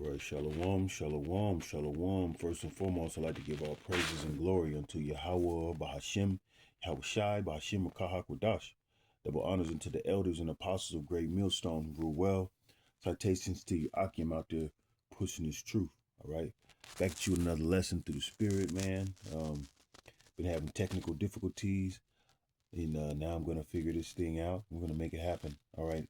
Right, shalom, shalom, shalom. First and foremost, I'd like to give all praises and glory unto Yahweh, Bahashim, Yahweh Shai, Bahashim, Makahak, Wadash. Double honors unto the elders and apostles of Great Millstone who rule well. Citations to you, Akim out there pushing this truth. All right, back to you with another lesson through the spirit, man. Been having technical difficulties, and now I'm gonna figure this thing out. We're gonna make it happen. All right.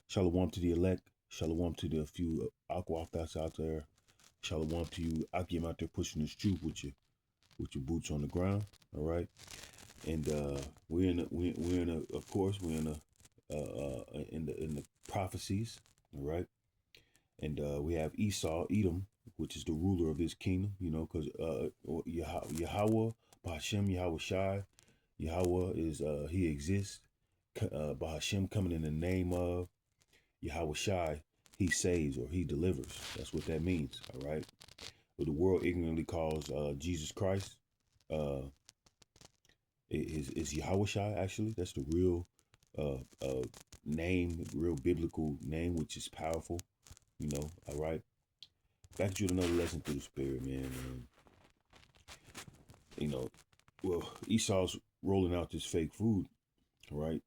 Shalom to the elect. Shalom to the few Aquafats out there. Shalom to you, Akim out there pushing this truth with your boots on the ground. All right, and we're in the prophecies. All right, and we have Esau, Edom, which is the ruler of this kingdom. You know, because Yahweh, Bahashem, Yahweh Shai, Yahweh is he exists. Bahashem coming in the name of Yahweh Shai, he saves or he delivers. That's what that means, all right? What the world ignorantly calls Jesus Christ is Yahweh Shai, actually. That's the real name, real biblical name, which is powerful, you know, all right? Back to you with another lesson through the spirit, man. You know, well, Esau's rolling out this fake food, right?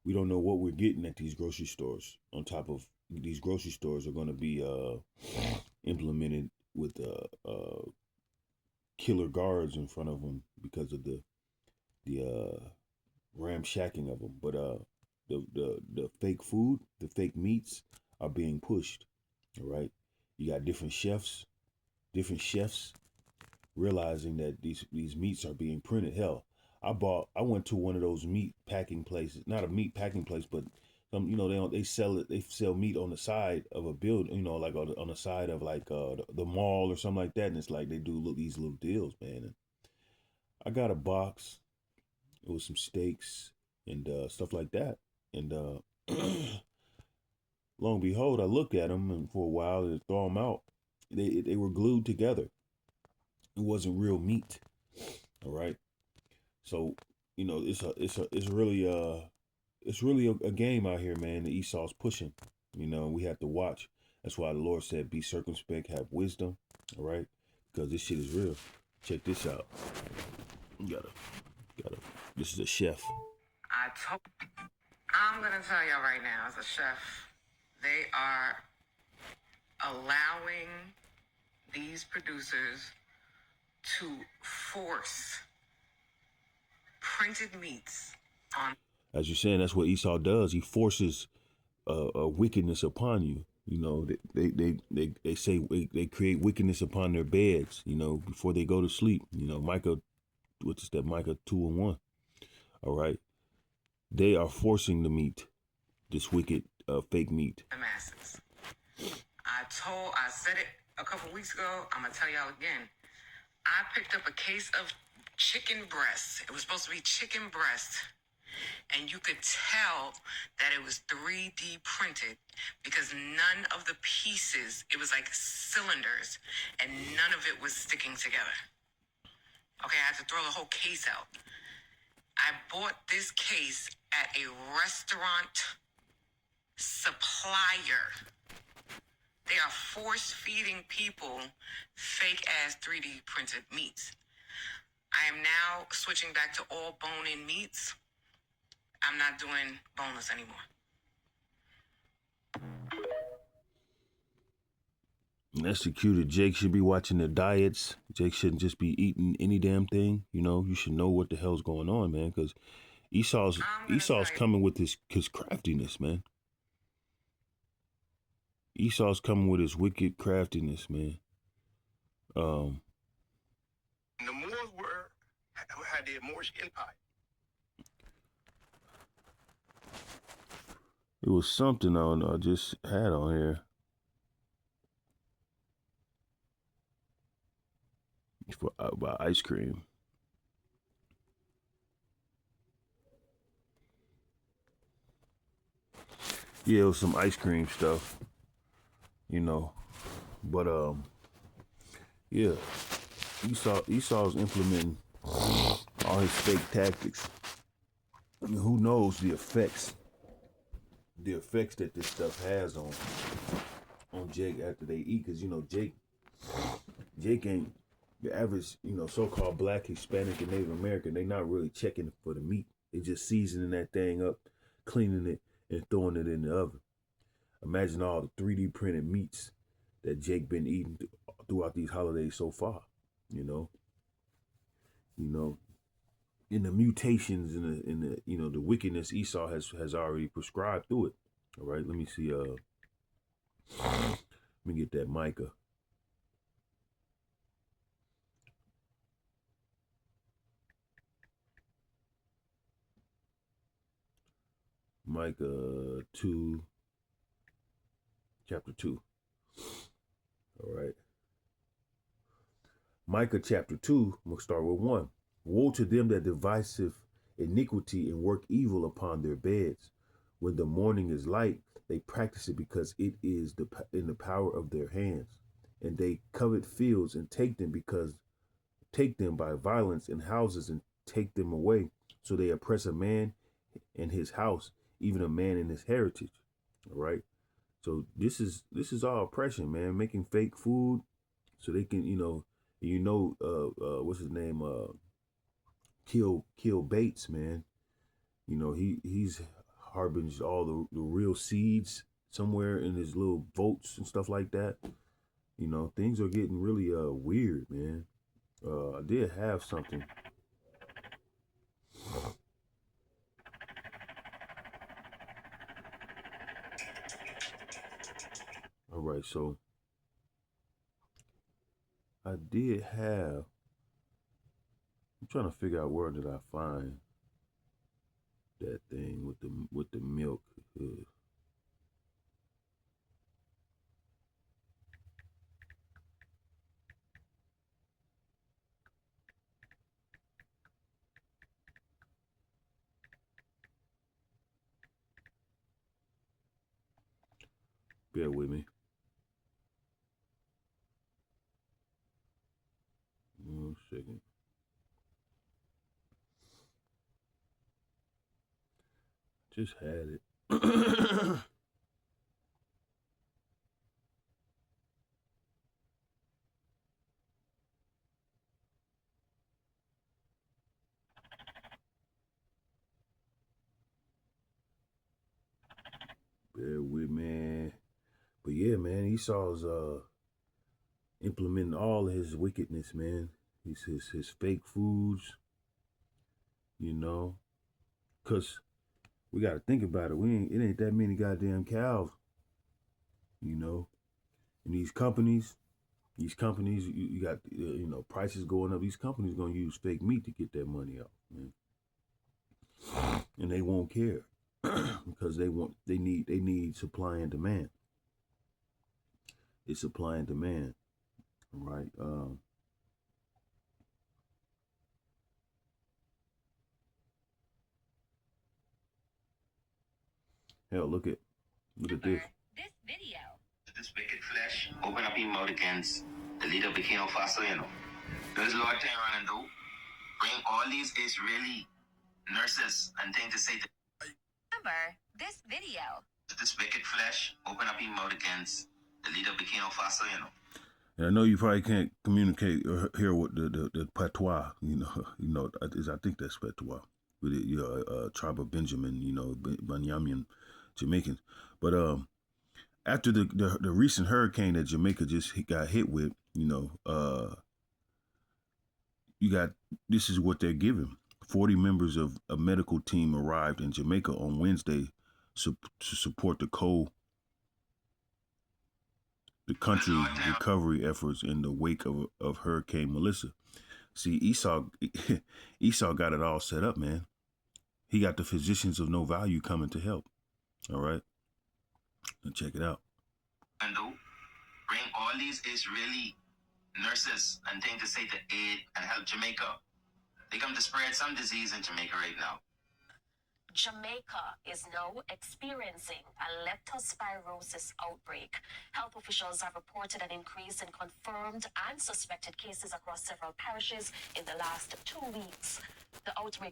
We don't know what we're getting at these grocery stores. On top of these grocery stores are going to be implemented with killer guards in front of them because of the ramshacking of them. But the fake food, the fake meats are being pushed. All right, you got different chefs realizing that these meats are being printed. Hell, I went to one of those meat packing places, not a meat packing place, but some, you know, they sell meat on the side of a building, you know, like on the side of like the mall or something like that, and it's like they do these little deals, man. And I got a box with some steaks and stuff like that, and lo and behold, I looked at them and for a while and throw them out. They were glued together. It wasn't real meat. All right. So, you know, it's really a game out here, man. The Esau's pushing. You know, we have to watch. That's why the Lord said, "Be circumspect, have wisdom." All right, because this shit is real. Check this out. You gotta. This is a chef. I'm gonna tell y'all right now, as a chef, they are allowing these producers to force printed meats on. As you're saying, that's what Esau does. He forces a wickedness upon you. You know, they say they create wickedness upon their beds. You know, before they go to sleep. You know, Micah, what's that? Micah 2:1. All right, they are forcing the meat, this wicked fake meat. The masses. I said it a couple weeks ago. I'm gonna tell y'all again. I picked up a case of chicken breast. It was supposed to be chicken breast. And you could tell that it was 3D printed because none of the pieces, it was like cylinders, and none of it was sticking together. Okay, I had to throw the whole case out. I bought this case at a restaurant supplier. They are force feeding people fake ass 3D printed meats. I am now switching back to all bone-in meats. I'm not doing boneless anymore. And that's the cue that Jake should be watching their diets. Jake shouldn't just be eating any damn thing. You know, you should know what the hell's going on, man, because Esau's coming with his craftiness, man. Esau's coming with his wicked craftiness, man. The Moors had the Moorish Empire. It was something I just had on here. About ice cream. Yeah, it was some ice cream stuff, you know. But yeah, Esau's implementing all his fake tactics. I mean, who knows the effects the effects that this stuff has on Jake after they eat, because Jake ain't the average, so-called Black, Hispanic, and Native American. They not really checking for the meat. They just seasoning that thing up, cleaning it, and throwing it in the oven. Imagine all the 3D printed meats that Jake been eating throughout these holidays so far. You know, in the mutations in the the wickedness Esau has already prescribed through it. All right, let me see. Let me get that Micah. Micah 2, chapter 2. All right. Micah chapter 2, we'll start with 1. Woe to them that deviseth iniquity and work evil upon their beds. When the morning is light, they practice it because it is in the power of their hands. And they covet fields and take them by violence, and houses and take them away. So they oppress a man in his house, even a man in his heritage. All right. So this is all oppression, man. Making fake food so they can, what's his name? Kill Bates, man. He's harbinged all the real seeds somewhere in his little votes and stuff like that. Things are getting really weird, man. I did have something. All right, so I did have. I'm trying to figure out where did I find that thing with the milk. Bear with me. 1 second. Just had it. Bear with me. But yeah, man, Esau's implementing all of his wickedness, man. His fake foods, cause we got to think about it. It ain't that many goddamn cows, and these companies, you got prices going up. These companies gonna use fake meat to get their money out, man, and they won't care because they need supply and demand. It's supply and demand, right? Hell, look at this. This video. This wicked flesh open up your mouth against the leader became fossil, Does Lord turn around and do? Bring all these Israeli nurses and things to say to remember this video. This wicked flesh open up your mouth against the leader became fossil, And I know you probably can't communicate or hear what the patois, I think that's patois with it, tribe of Benjamin, Banyamin, Jamaicans. But after the recent hurricane that Jamaica just got hit with, this is what they're giving. 40 members of a medical team arrived in Jamaica on Wednesday to support the country recovery efforts in the wake of Hurricane Melissa. See, Esau got it all set up, man. He got the physicians of no value coming to help. All right. Now check it out. And bring all these Israeli nurses and things to say to aid and help Jamaica. They come to spread some disease in Jamaica right now. Jamaica is now experiencing a leptospirosis outbreak. Health officials have reported an increase in confirmed and suspected cases across several parishes in the last 2 weeks. The outbreak